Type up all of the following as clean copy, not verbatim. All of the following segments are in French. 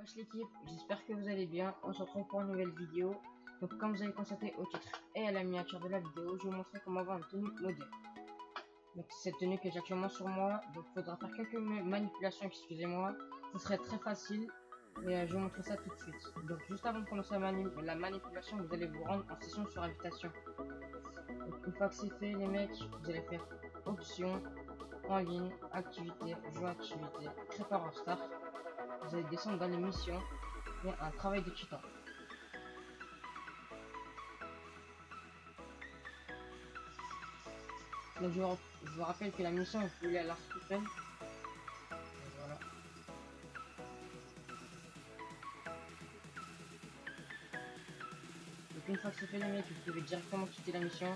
Wesh l'équipe, j'espère que vous allez bien. On se retrouve pour une nouvelle vidéo. Donc comme vous avez constaté au titre et à la miniature de la vidéo, je vais vous montrer comment avoir une tenue modèle. Donc cette tenue que j'ai actuellement sur moi, donc il faudra faire quelques manipulations, excusez-moi. Ce serait très facile et je vais vous montrer ça tout de suite. Donc juste avant de commencer la manipulation, vous allez vous rendre en session sur invitation. Donc, une fois que c'est fait les mecs, vous allez faire options, en ligne, activité, jeu activité, prépare en start. Vous allez descendre dans les missions et un travail de titan. Donc je vous rappelle que la mission vous pouvez la tout seul. Voilà. Donc une fois que c'est fait les mecs, vous pouvez directement quitter la mission.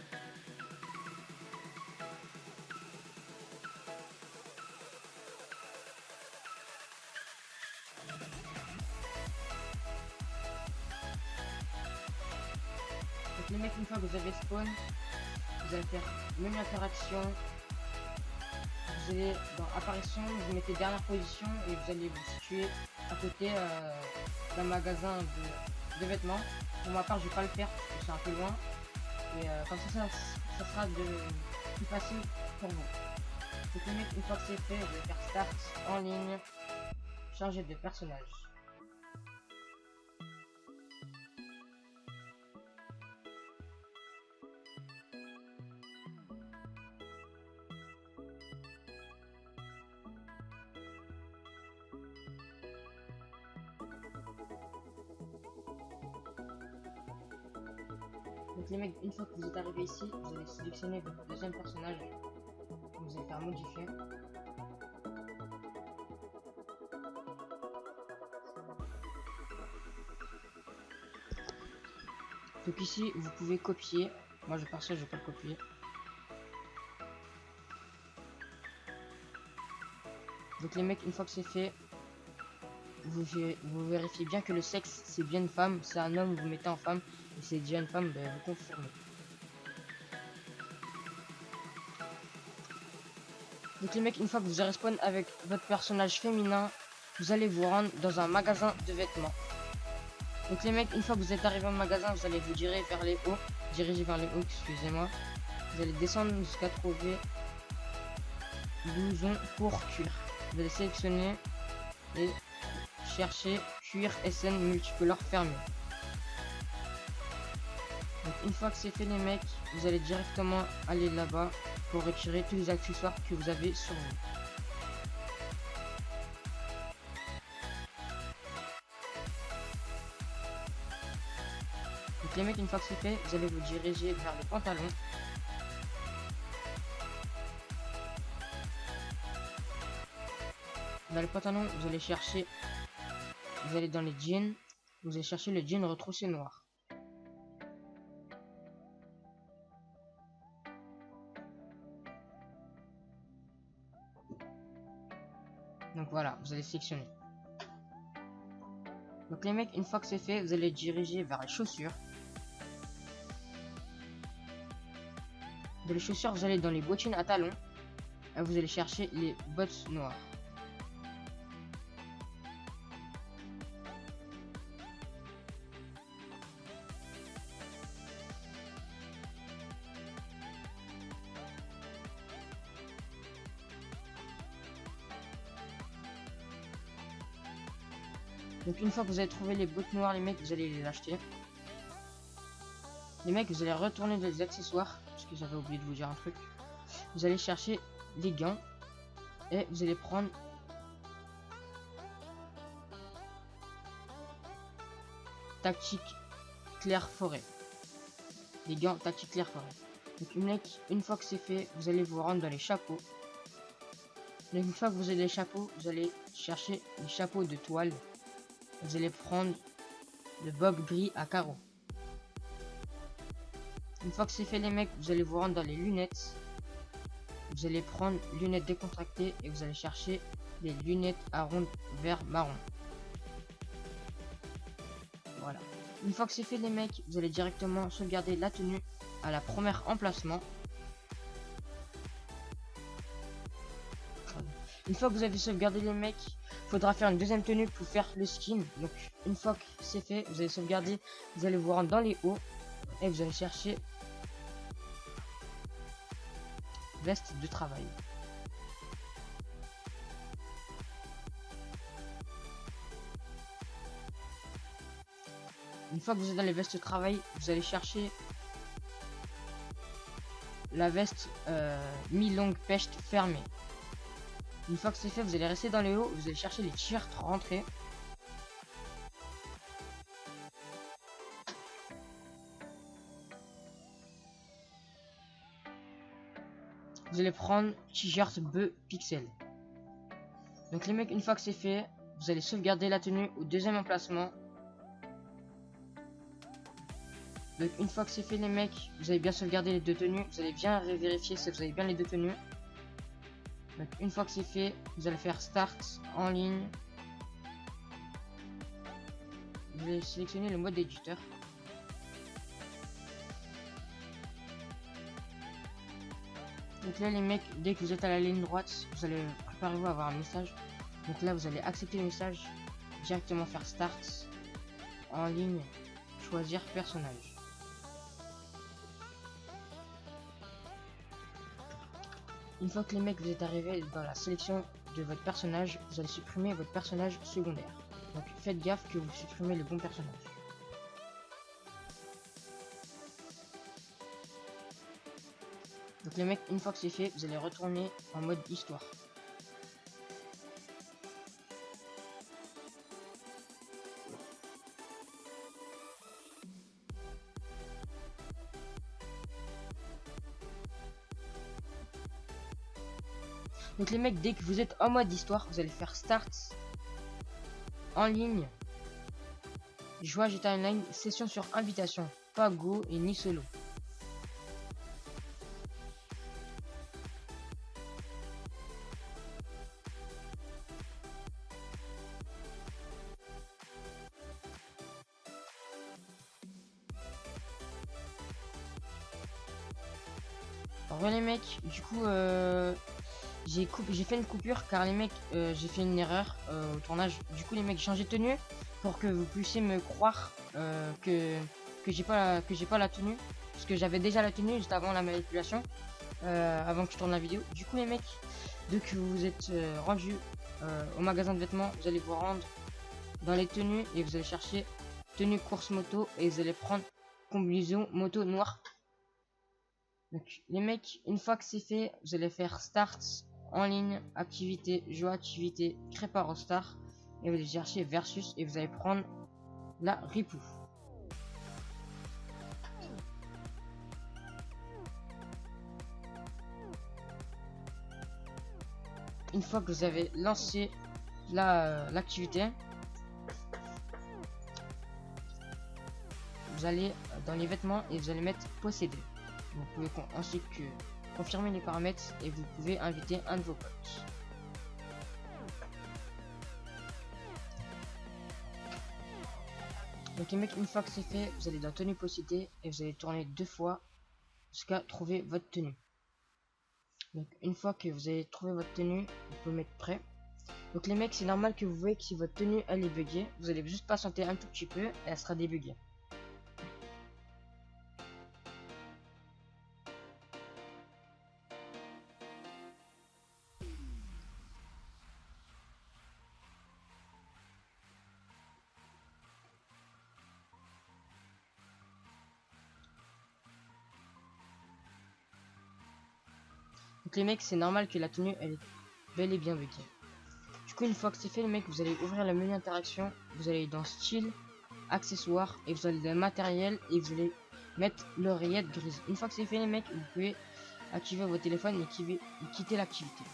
Donc les mecs, une fois que vous avez spawn, vous allez faire menu interaction. Vous allez dans apparition, vous mettez dernière position et vous allez vous situer à côté d'un magasin de vêtements. Pour ma part, je vais pas le faire parce que c'est un peu loin. Et comme ça sera plus facile pour vous. Donc les mecs, une fois que c'est fait, vous allez faire start en ligne, changer de personnage. Donc les mecs, une fois que vous êtes arrivé ici, vous allez sélectionner votre deuxième personnage. Vous allez faire modifier. Donc ici, vous pouvez copier. Moi, je vais je vais pas le copier. Donc les mecs, une fois que c'est fait, vous vérifiez bien que le sexe c'est bien une femme, c'est un homme, vous mettez en femme, et c'est déjà une femme, ben, vous confirmez. Donc les mecs, une fois que vous allez respawn avec votre personnage féminin, vous allez vous rendre dans un magasin de vêtements. Donc les mecs, une fois que vous êtes arrivé au magasin, vous allez vous diriger vers les hauts, excusez-moi. Vous allez descendre jusqu'à trouver blouson pour cuir. Vous allez sélectionner et chercher cuir SN multicolore fermé. Donc une fois que c'est fait les mecs, vous allez directement aller là-bas pour retirer tous les accessoires que vous avez sur vous. Donc les mecs, une fois que c'est fait, vous allez vous diriger vers le pantalon. Dans le pantalon, vous allez chercher, vous allez dans les jeans, vous allez chercher le jean retroussé noir. Donc voilà, vous allez sélectionner. Donc les mecs, une fois que c'est fait, vous allez diriger vers les chaussures. De les chaussures, vous allez dans les bottines à talons. Et vous allez chercher les bottes noires. Donc une fois que vous avez trouvé les bottes noires les mecs, vous allez les acheter. Les mecs, vous allez retourner dans les accessoires, parce que j'avais oublié de vous dire un truc. Vous allez chercher des gants et vous allez prendre tactique clair forêt. Les gants tactique clair forêt. Donc mec, une fois que c'est fait, vous allez vous rendre dans les chapeaux. Donc une fois que vous avez les chapeaux, vous allez chercher les chapeaux de toile. Vous allez prendre le bob gris à carreaux. Une fois que c'est fait les mecs, vous allez vous rendre dans les lunettes. Vous allez prendre lunettes décontractées et vous allez chercher les lunettes à ronde vert marron. Voilà. Une fois que c'est fait les mecs, vous allez directement sauvegarder la tenue à la première emplacement. Une fois que vous avez sauvegardé les mecs, faudra faire une deuxième tenue pour faire le skin. Donc une fois que c'est fait, vous allez sauvegarder, vous allez vous rendre dans les hauts et vous allez chercher veste de travail. Une fois que vous êtes dans les vestes de travail, vous allez chercher la veste mi-longue peste fermée. Une fois que c'est fait, vous allez rester dans les hauts, vous allez chercher les t-shirts rentrés. Vous allez prendre t-shirt bleu pixel. Donc les mecs, une fois que c'est fait, vous allez sauvegarder la tenue au deuxième emplacement. Donc une fois que c'est fait les mecs, vous allez bien sauvegarder les deux tenues. Vous allez bien vérifier si vous avez bien les deux tenues. Donc une fois que c'est fait, vous allez faire Start en ligne. Vous allez sélectionner le mode éditeur. Donc là les mecs, dès que vous êtes à la ligne droite, vous allez préparez-vous à avoir un message. Donc là vous allez accepter le message, directement faire Start en ligne, choisir personnage. Une fois que les mecs vous êtes arrivés dans la sélection de votre personnage, vous allez supprimer votre personnage secondaire. Donc faites gaffe que vous supprimez le bon personnage. Donc les mecs, une fois que c'est fait, vous allez retourner en mode histoire. Donc les mecs, dès que vous êtes en mode histoire, vous allez faire Start en ligne, Joie GTA Online, session sur invitation, pas Go et ni solo. Alors les mecs, du coup j'ai fait une coupure car les mecs j'ai fait une erreur au tournage. Du coup les mecs, changez de tenue pour que vous puissiez me croire que j'ai pas la tenue, parce que j'avais déjà la tenue juste avant la manipulation, avant que je tourne la vidéo. Du coup les mecs, dès que vous êtes rendu au magasin de vêtements, vous allez vous rendre dans les tenues et vous allez chercher tenue course moto et vous allez prendre combinaison moto noire. Donc les mecs, une fois que c'est fait, vous allez faire Start en ligne, activité, joie, activité, prépare au star et vous allez chercher versus et vous allez prendre la ripou. Une fois que vous avez lancé l'activité, vous allez dans les vêtements et vous allez mettre posséder. Vous pouvez ensuite confirmer les paramètres et vous pouvez inviter un de vos potes. Donc les mecs, une fois que c'est fait, vous allez dans tenue posséder et vous allez tourner 2 fois jusqu'à trouver votre tenue. Donc une fois que vous avez trouvé votre tenue, vous pouvez mettre prêt. Donc les mecs, c'est normal que vous voyez que si votre tenue elle est buggée, vous allez juste patienter un tout petit peu et elle sera débuggée. Donc les mecs, c'est normal que la tenue elle est bel et bien buggée. Du coup, une fois que c'est fait les mecs, vous allez ouvrir le menu interaction, vous allez dans style, accessoires et vous allez dans matériel et vous allez mettre l'oreillette grise. Une fois que c'est fait les mecs, vous pouvez activer votre téléphone et quitter l'activité.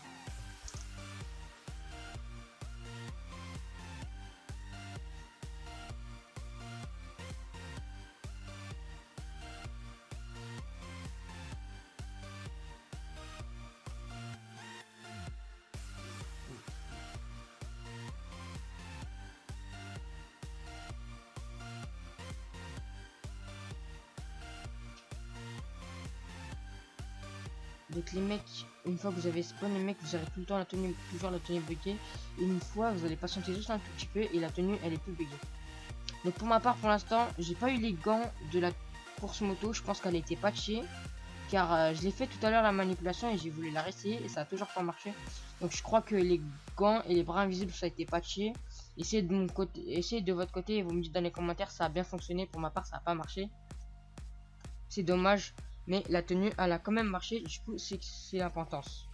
Donc les mecs, une fois que vous avez spawn les mecs, vous aurez tout le temps la tenue, toujours la tenue buggée. Et une fois, vous allez patienter juste un tout petit peu et la tenue elle est plus buggée. Donc pour ma part, pour l'instant, j'ai pas eu les gants de la course moto. Je pense qu'elle a été patchée. Car je l'ai fait tout à l'heure la manipulation et j'ai voulu la réessayer et ça a toujours pas marché. Donc je crois que les gants et les bras invisibles ça a été patché. Essayez de mon côté, essayez de votre côté et vous me dites dans les commentaires ça a bien fonctionné. Pour ma part ça a pas marché. C'est dommage, mais la tenue elle a quand même marché. Du coup c'est l'importance.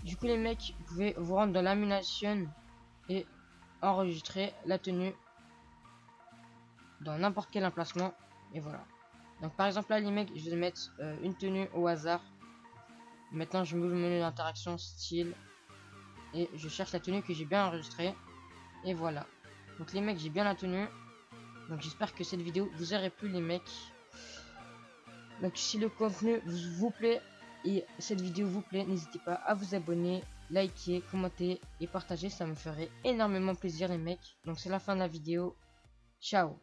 Du coup les mecs, vous pouvez vous rendre dans l'ammunition et enregistrer la tenue dans n'importe quel emplacement et voilà. Donc par exemple là les mecs, je vais mettre une tenue au hasard. Maintenant je m'ouvre le menu d'interaction style et je cherche la tenue que j'ai bien enregistrée et voilà. Donc les mecs, j'ai bien la tenue. Donc j'espère que cette vidéo vous aurait plu les mecs. Donc si le contenu vous plaît et cette vidéo vous plaît, n'hésitez pas à vous abonner, liker, commenter et partager, ça me ferait énormément plaisir les mecs. Donc c'est la fin de la vidéo. Ciao.